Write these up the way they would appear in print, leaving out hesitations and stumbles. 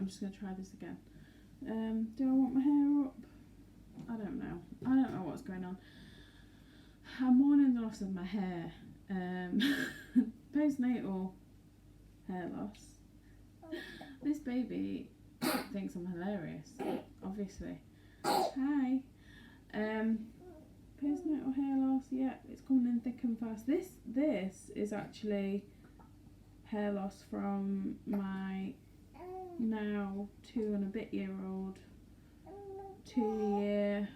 I'm just going to try this again. Do I want my hair up? I don't know what's going on. I'm mourning the loss of my hair. Postnatal hair loss. This baby thinks I'm hilarious, obviously. Hi. Postnatal hair loss, yeah, it's coming in thick and fast. This is actually hair loss from my now 2 and a bit year old, 2 year,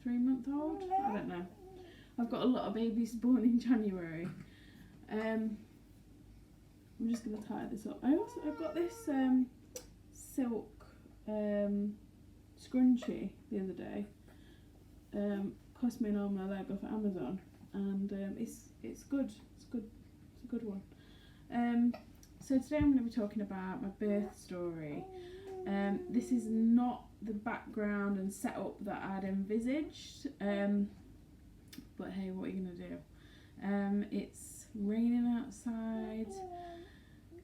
3 month old. I don't know. I've got a lot of babies born in January. I'm just gonna tie this up. I've got this silk scrunchie the other day. Cost me an arm and a leg off Amazon, and it's good. It's a good one. So today I'm going to be talking about my birth story. This is not the background and setup that I'd envisaged, but hey, what are you going to do? It's raining outside.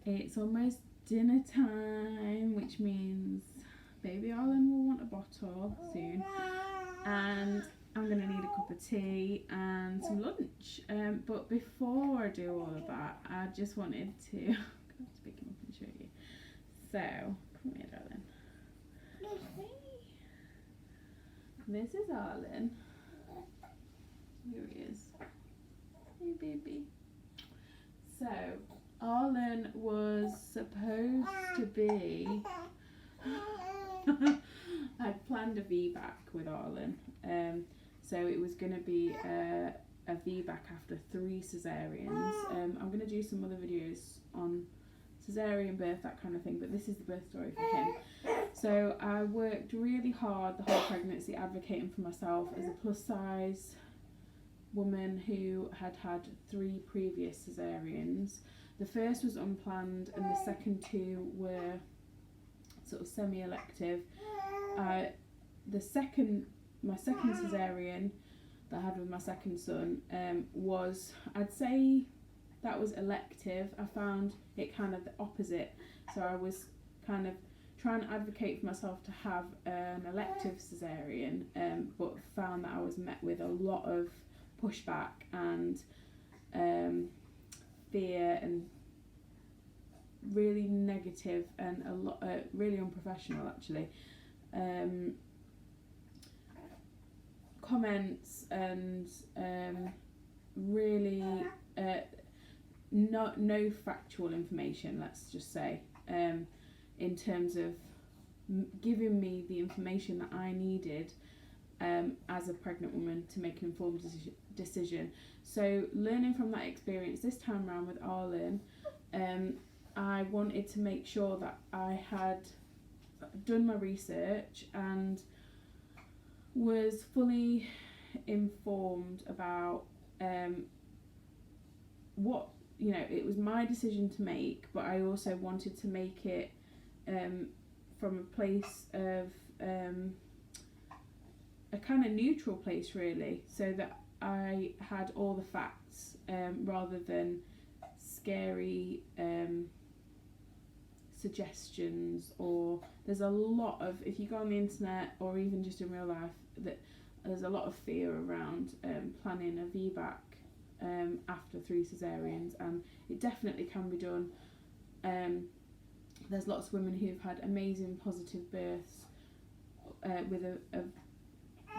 It's almost dinner time, which means baby Arlen will want a bottle soon, and I'm going to need a cup of tea and some lunch. But before I do all of that, I just wanted to... I'm going to pick him up and show you. So, come here, darling. This is Arlen. Here he is. Hey, baby. So, Arlen was supposed to be... I'd planned a VBAC with Arlen. So it was going to be a VBAC after 3 caesareans. I'm going to do some other videos on caesarean birth, that kind of thing, but this is the birth story for him. So I worked really hard the whole pregnancy advocating for myself as a plus size woman who had had 3 previous caesareans. The first was unplanned and the second 2 were sort of semi-elective. My second caesarean that I had with my second son was, I'd say that was elective. I found it kind of the opposite. So I was kind of trying to advocate for myself to have an elective caesarean, but found that I was met with a lot of pushback and fear and really negative and a lot really unprofessional actually. Comments and really no factual information, let's just say, in terms of giving me the information that I needed as a pregnant woman to make an informed decision. So learning from that experience this time around with Arlen, I wanted to make sure that I had done my research and was fully informed about what, you know, it was my decision to make, but I also wanted to make it from a place of a kind of neutral place really, so that I had all the facts rather than scary suggestions. Or there's a lot of, if you go on the internet or even just in real life, that there's a lot of fear around planning a VBAC after 3 caesareans, and it definitely can be done. There's lots of women who've had amazing positive births with a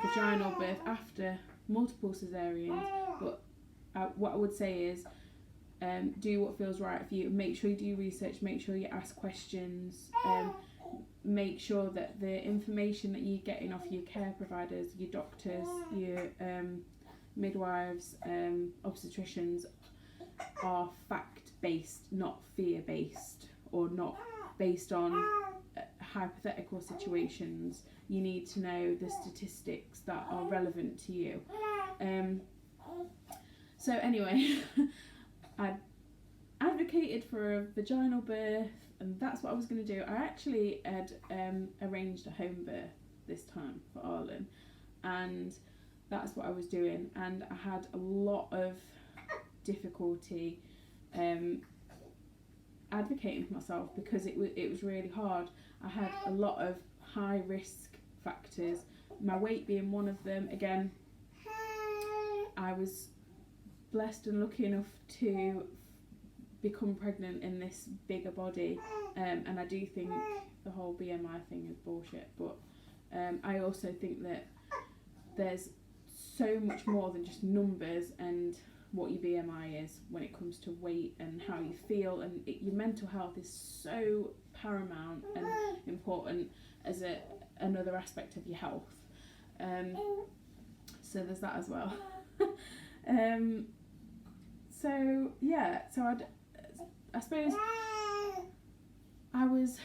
vaginal birth after multiple caesareans, but what I would say is do what feels right for you. Make sure you do research, make sure you ask questions, make sure that the information that you're getting off your care providers, your doctors, your midwives, obstetricians are fact-based, not fear-based, or not based on hypothetical situations. You need to know the statistics that are relevant to you. So anyway, I advocated for a vaginal birth, and that's what I was going to do. I actually had arranged a home birth this time for Arlen, and that's what I was doing, and I had a lot of difficulty advocating for myself because it was really hard. I had a lot of high risk factors, my weight being one of them. Again, I was blessed and lucky enough to become pregnant in this bigger body, and I do think the whole BMI thing is bullshit, but I also think that there's so much more than just numbers and what your BMI is when it comes to weight and how you feel, and your mental health is so paramount and important as another aspect of your health. So there's that as well. So I suppose I was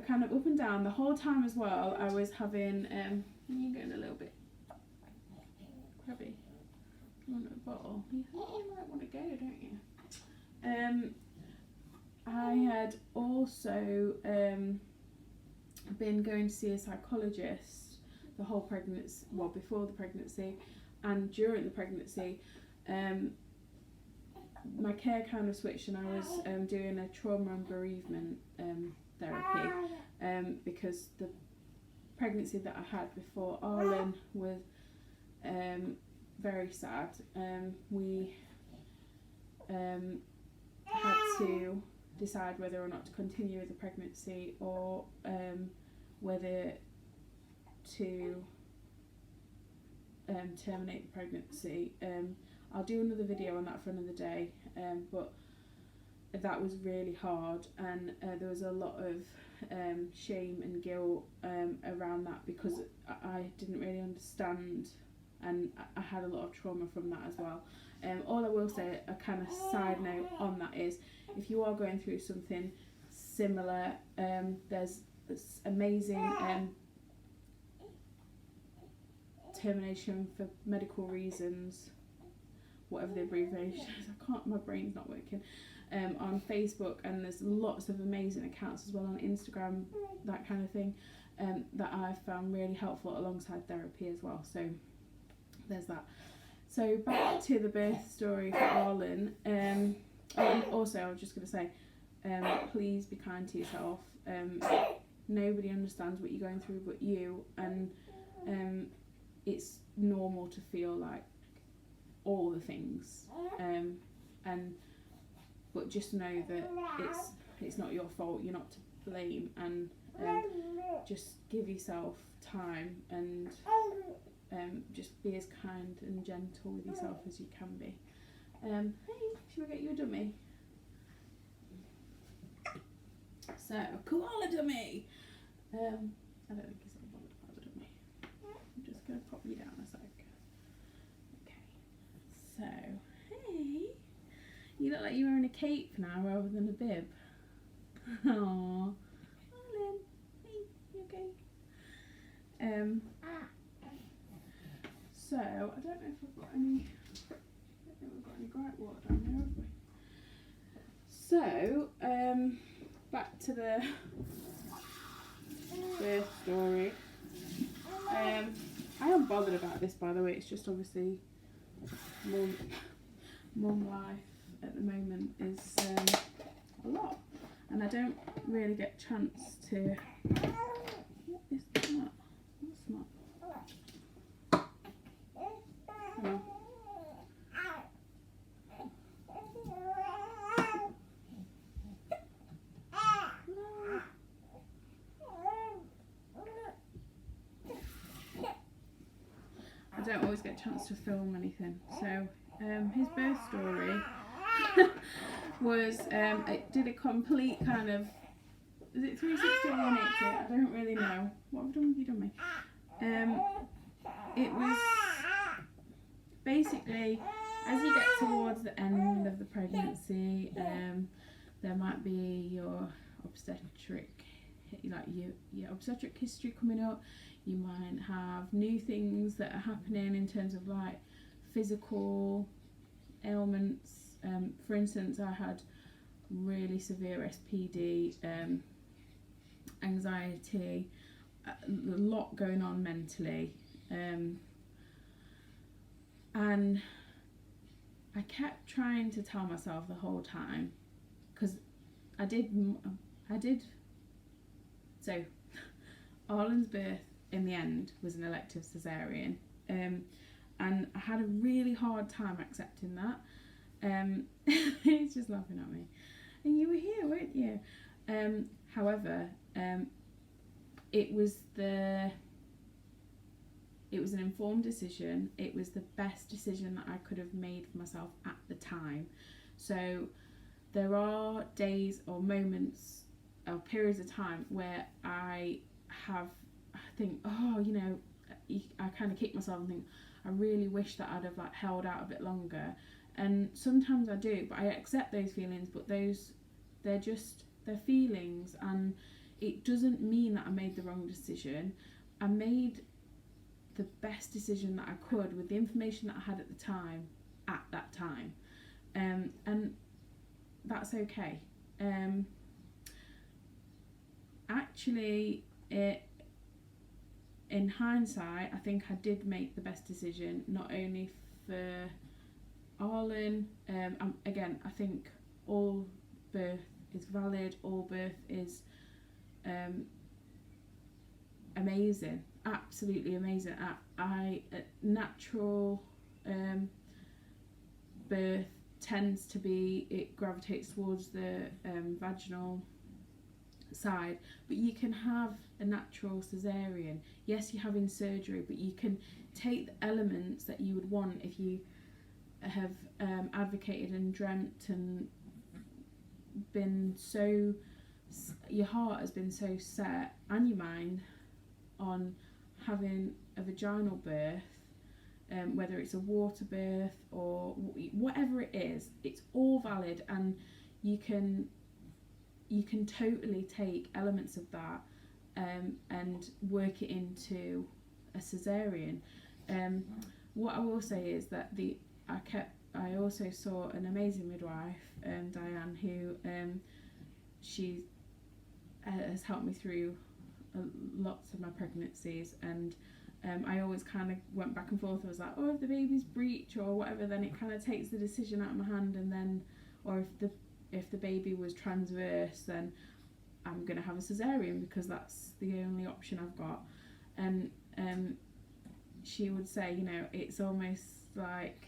kind of up and down the whole time as well. I was having you're getting a little bit crabby. You want a bottle? You might want to go, don't you? I had also been going to see a psychologist the whole pregnancy, well, before the pregnancy and during the pregnancy. My care kind of switched, and I was doing a trauma and bereavement therapy because the pregnancy that I had before Arlen was very sad. We had to decide whether or not to continue with the pregnancy or whether to terminate the pregnancy. I'll do another video on that for another day, but that was really hard, and there was a lot of shame and guilt around that because I didn't really understand, and I had a lot of trauma from that as well. All I will say, a kind of side note on that, is if you are going through something similar, there's this amazing termination for medical reasons, whatever the abbreviation is, my brain's not working, on Facebook, and there's lots of amazing accounts as well on Instagram, that kind of thing, that I've found really helpful alongside therapy as well. So there's that. So back to the birth story for Arlen. And also I was just going to say, please be kind to yourself. Nobody understands what you're going through but you, and it's normal to feel like all the things, but just know that it's not your fault, you're not to blame, and just give yourself time and just be as kind and gentle with yourself as you can be. Hey, should we get you a dummy? So, koala dummy! I don't think he's ever bothered about the dummy. I'm just going to pop you down a sec. Okay. So, hey! You look like you're wearing a cape now rather than a bib. Aww. Arlen, hey, you okay? So, I don't know if we've got any gripe water down there, have we? So, back to the birth story. I am bothered about this, by the way. It's just obviously mum life at the moment is a lot, and I don't really get a chance to. What is that? What's that? Oh. I don't always get a chance to film anything. So his birth story was it did a complete kind of, is it 360 or 180? I don't really know. What have I done with you, dummy? It was basically, as you get towards the end of the pregnancy, there might be your obstetric history coming up. You might have new things that are happening in terms of like physical ailments. For instance, I had really severe SPD, anxiety, a lot going on mentally, and I kept trying to tell myself the whole time, because I did. So, Arlen's birth in the end was an elective caesarean, and I had a really hard time accepting that. He's just laughing at me, and you were here, weren't you? However, it was an informed decision. It was the best decision that I could have made for myself at the time. So there are days or moments or periods of time where I think, I kind of kick myself and think, I really wish that I'd have like held out a bit longer. And sometimes I do, but I accept those feelings, but they're feelings, and it doesn't mean that I made the wrong decision. I made the best decision that I could with the information that I had at the time, and that's okay. Actually, in hindsight, I think I did make the best decision, not only for Arlen. Again, I think all birth is valid, all birth is amazing, absolutely amazing. Natural birth tends to be, it gravitates towards the vaginal side, but you can have a natural caesarean. Yes, you're having surgery, but you can take the elements that you would want if you have advocated and dreamt and been so, your heart has been so set, and your mind, on having a vaginal birth, whether it's a water birth or whatever it is, it's all valid, and you can totally take elements of that and work it into a caesarean. What I will say is that I also saw an amazing midwife, Diane, who she has helped me through lots of my pregnancies, and I always kind of went back and forth. I was like, if the baby's breech or whatever, then it kind of takes the decision out of my hand, and then, or if the baby was transverse, then I'm going to have a caesarean because that's the only option I've got. And she would say, it's almost like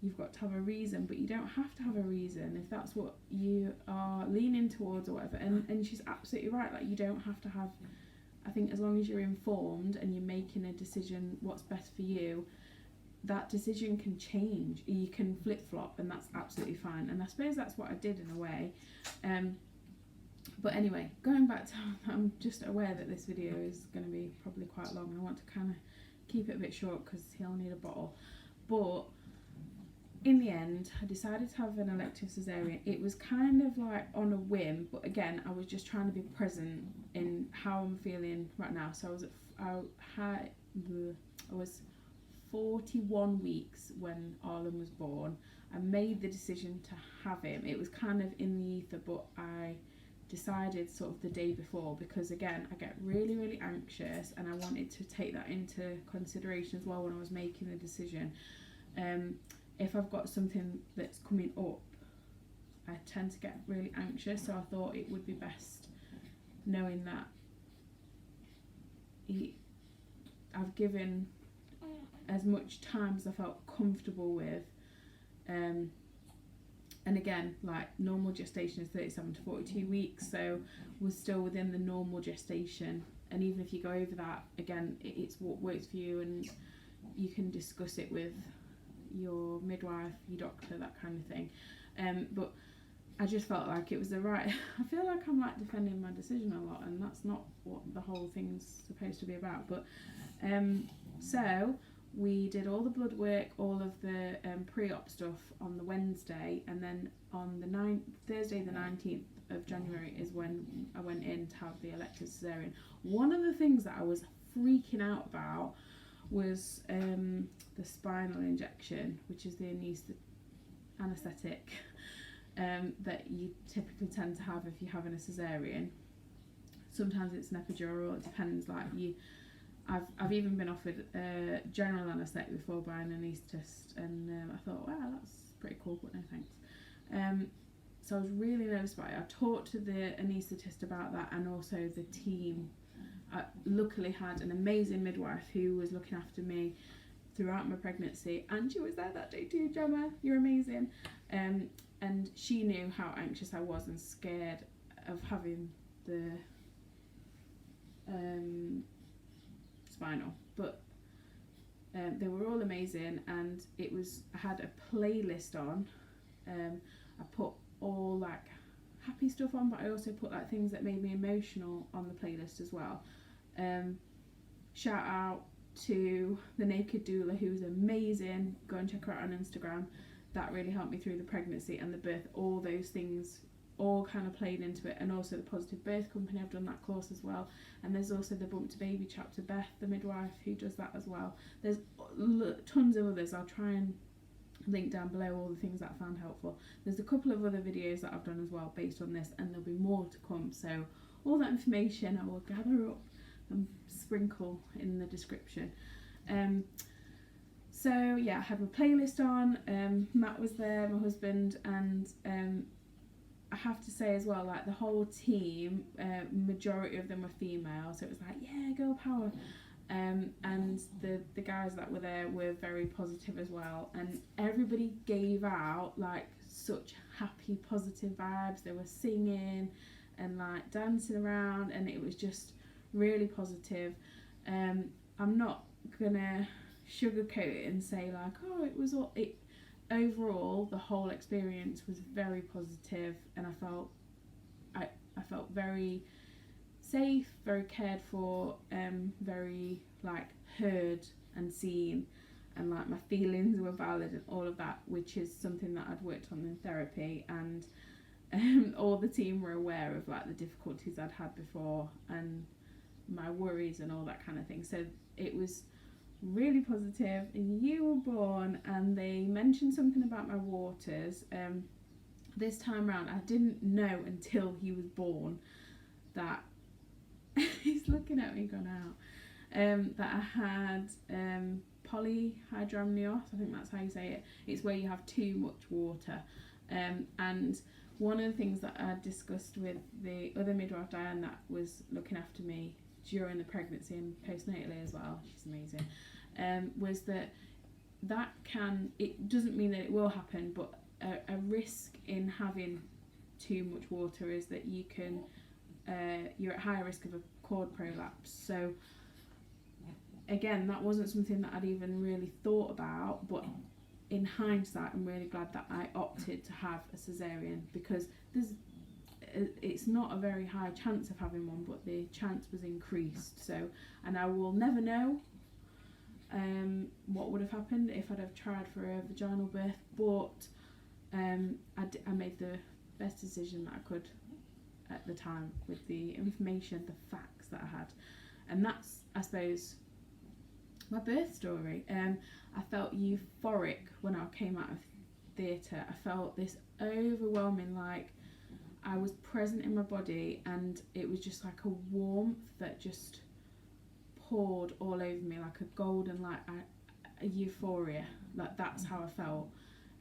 you've got to have a reason, but you don't have to have a reason if that's what you are leaning towards or whatever. And she's absolutely right. Like, you don't have to have, I think as long as you're informed and you're making a decision what's best for you, that decision can change. You can flip-flop, and that's absolutely fine. And I suppose that's what I did in a way. But anyway, going back to, I'm just aware that this video is going to be probably quite long. I want to kind of keep it a bit short because he'll need a bottle. But in the end, I decided to have an elective caesarean. It was kind of like on a whim, but again, I was just trying to be present in how I'm feeling right now. So I was 41 weeks when Arlen was born. I made the decision to have him. It was kind of in the ether, but I decided sort of the day before, because again, I get really, really anxious, and I wanted to take that into consideration as well when I was making the decision. If I've got something that's coming up, I tend to get really anxious, so I thought it would be best knowing that I've given as much time as I felt comfortable with, and again, like, normal gestation is 37 to 42 weeks, so we're still within the normal gestation, and even if you go over that, again, it's what works for you, and you can discuss it with your midwife, your doctor, that kind of thing. But I just felt like it was the right, I feel like I'm like defending my decision a lot, and that's not what the whole thing's supposed to be about. But so we did all the blood work, all of the pre-op stuff on the Wednesday, and then on the Thursday the 19th of January is when I went in to have the elective caesarean. One of the things that I was freaking out about was the spinal injection, which is the anaesthetic that you typically tend to have if you're having a caesarean. Sometimes it's an epidural, it depends. Like, I've even been offered general anaesthetic before by an anaesthetist, and I thought, wow, that's pretty cool, but no thanks. so I was really nervous about it. I talked to the anaesthetist about that, and also the team. I luckily had an amazing midwife who was looking after me throughout my pregnancy, and she was there that day too. Gemma, you're amazing. And she knew how anxious I was and scared of having the spinal, but they were all amazing, and I had a playlist on. I put all like happy stuff on, but I also put like things that made me emotional on the playlist as well. Shout out to the naked doula, who's amazing. Go and check her out on Instagram. That really helped me through the pregnancy and the birth. All those things all kind of played into it, and also the Positive Birth Company. I've done that course as well, and there's also the Bump to Baby chapter, Beth the midwife, who does that as well. There's tons of others. I'll try and link down below all the things that I found helpful. There's a couple of other videos that I've done as well based on this, and there'll be more to come, so all that information I will gather up and sprinkle in the description. So yeah, I had my playlist on. Matt was there, my husband, and I have to say as well, like the whole team, majority of them were female, so it was like, yeah, girl power. And the guys that were there were very positive as well, and everybody gave out like such happy, positive vibes. They were singing and like dancing around, and it was just really positive. I'm not gonna sugarcoat it and say like, oh, it was all it. Overall, the whole experience was very positive, and I felt very safe, very cared for, very like heard and seen, and like my feelings were valid and all of that, which is something that I'd worked on in therapy, and all the team were aware of like the difficulties I'd had before and my worries and all that kind of thing. So it was really positive. And you were born, and they mentioned something about my waters. This time around, I didn't know until he was born that he's looking at me going out. That I had polyhydramnios. I think that's how you say it. It's where you have too much water. And one of the things that I discussed with the other midwife, Diane, that was looking after me during the pregnancy and postnatally as well, she's amazing, was that it doesn't mean that it will happen, but a risk in having too much water is that you're at higher risk of a cord prolapse. So again, that wasn't something that I'd even really thought about, but in hindsight, I'm really glad that I opted to have a caesarean, because it's not a very high chance of having one, but the chance was increased. So, and I will never know what would have happened if I'd have tried for a vaginal birth, but I made the best decision that I could at the time with the information, the facts that I had. And that's, I suppose, my birth story. I felt euphoric when I came out of theatre. I felt this overwhelming, like I was present in my body, and it was just like a warmth that just poured all over me, like a golden light, a euphoria. Like that's how I felt.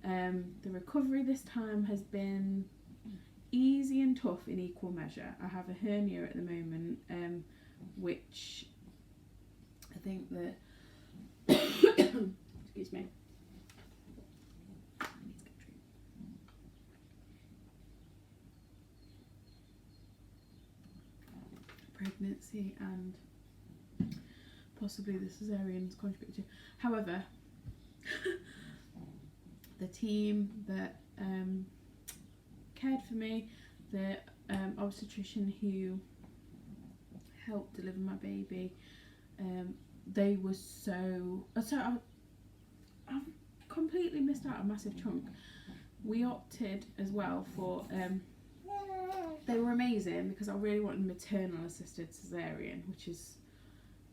The recovery this time has been easy and tough in equal measure. I have a hernia at the moment, which I think that excuse me, pregnancy and possibly the caesareans contributed to. However, the team that cared for me, the obstetrician who helped deliver my baby, they were so I've completely missed out a massive chunk. We opted as well for they were amazing, because I really wanted maternal assisted caesarean, which is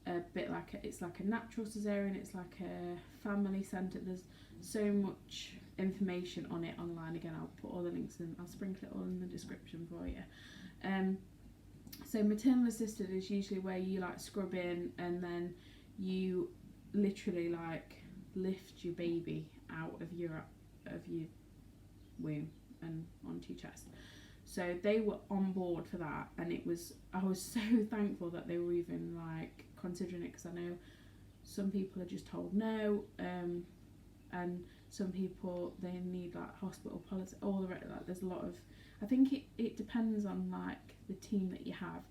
a bit like it's like a natural caesarean, it's like a family centre. There's so much information on it online. Again, I'll put all the links in, I'll sprinkle it all in the description for you. So maternal assisted is usually where you like scrub in, and then you literally like lift your baby out of your womb, and onto your chest. So they were on board for that, and I was so thankful that they were even like considering it, because I know some people are just told no, and some people, they need like hospital policy, all the rest. Like there's a lot of, I think it depends on like the team that you have,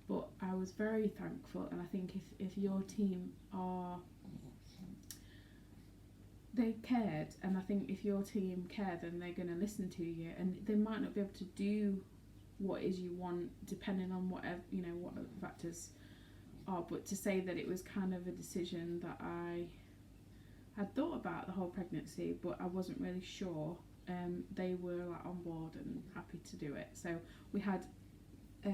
but I was very thankful. And I think if your team they cared, and I think if your team cared, then they're going to listen to you, and they might not be able to do what it is you want depending on whatever, you know, what the factors are. But to say that it was kind of a decision that I had thought about the whole pregnancy, but I wasn't really sure, they were like on board and happy to do it. So we had a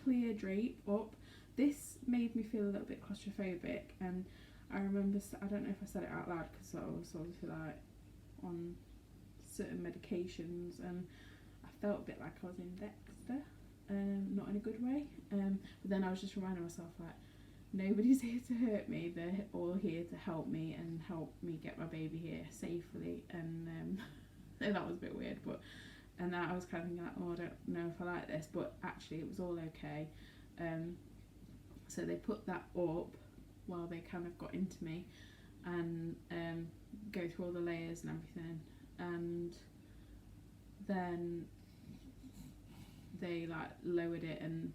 clear drape up. This made me feel a little bit claustrophobic, and I remember, I don't know if I said it out loud because I was obviously like on certain medications, and I felt a bit like I was in Dexter, not in a good way, but then I was just reminding myself like, nobody's here to hurt me, they're all here to help me and help me get my baby here safely. And that was a bit weird, but, and then I was kind of thinking like, oh, I don't know if I like this, but actually it was all okay. So they put that up while they kind of got into me, and go through all the layers and everything, and then they like lowered it and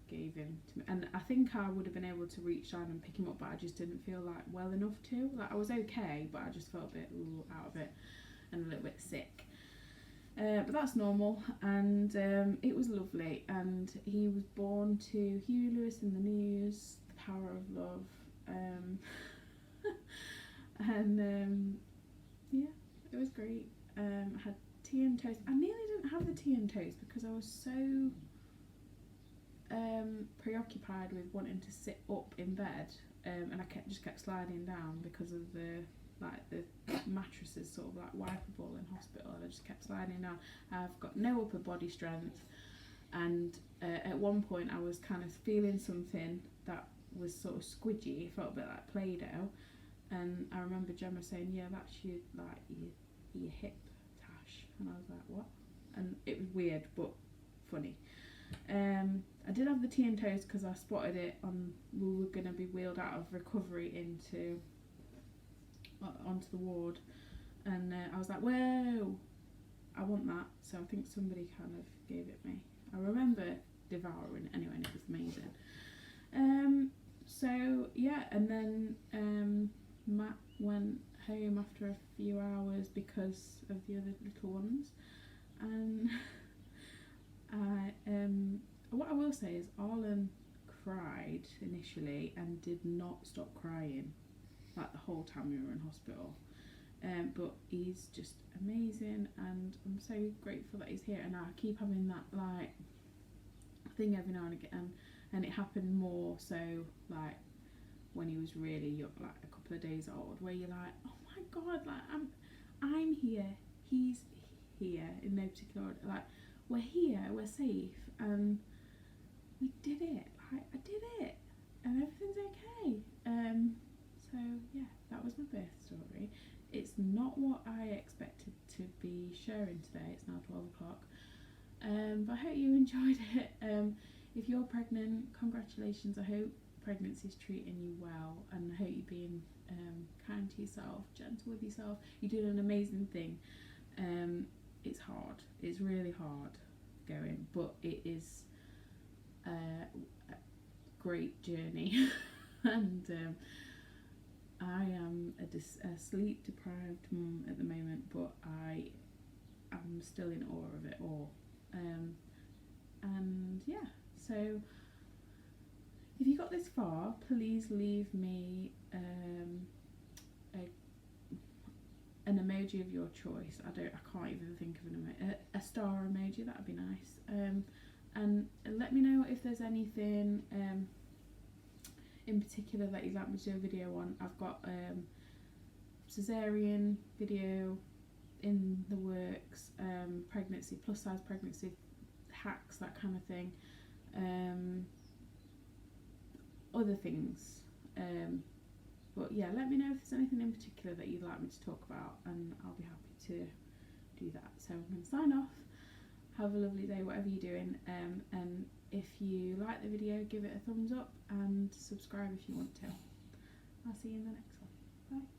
gave him to me. And I think I would have been able to reach down and pick him up, but I just didn't feel like well enough to. Like I was okay, but I just felt a bit out of it and a little bit sick. But that's normal, and it was lovely, and he was born to Huey Lewis in the News, The Power of Love, and yeah, it was great. I had tea and toast. I nearly didn't have the tea and toast because I was so preoccupied with wanting to sit up in bed, and I just kept sliding down because of the mattresses sort of like wipeable in hospital, and I just kept sliding down. I've got no upper body strength, and at one point I was kind of feeling something that was sort of squidgy. It felt a bit like Play-Doh, and I remember Gemma saying, yeah, that's your hip, Tash, and I was like, what? And it was weird but funny. I did have the tea and toast because I spotted it on, we were going to be wheeled out of recovery onto the ward, and I was like, whoa, I want that. So I think somebody kind of gave it me. I remember devouring it anyway, and it was amazing. So yeah, and then Matt went home after a few hours because of the other little ones, and what I will say is Arlen cried initially and did not stop crying like the whole time we were in hospital, but he's just amazing, and I'm so grateful that he's here. And I keep having that like thing every now and again, and it happened more so like when he was really young, like a couple of days old, where you're like, oh my god, like I'm here, he's here, in no particular order, like we're here, we're safe, and we did it, like I did it, and everything's okay. So yeah, that was my birth story. It's not what I expected to be sharing today. It's now 12 o'clock. But I hope you enjoyed it. If you're pregnant, congratulations. I hope pregnancy's treating you well, and I hope you're being kind to yourself, gentle with yourself. You're doing an amazing thing. It's hard. It's really hard going, but it is a great journey. And I am a sleep deprived mum at the moment, but I am still in awe of it all. And yeah, so if you got this far, please leave me an emoji of your choice. I can't even think of an emoji. A star emoji, that'd be nice. And let me know if there's anything in particular that you'd like me to do a video on. I've got caesarean video in the works, pregnancy, plus size pregnancy hacks, that kind of thing, other things, but yeah, let me know if there's anything in particular that you'd like me to talk about, and I'll be happy do that. So I'm going to sign off. Have a lovely day, whatever you're doing, and if you like the video, give it a thumbs up and subscribe if you want to. I'll see you in the next one. Bye.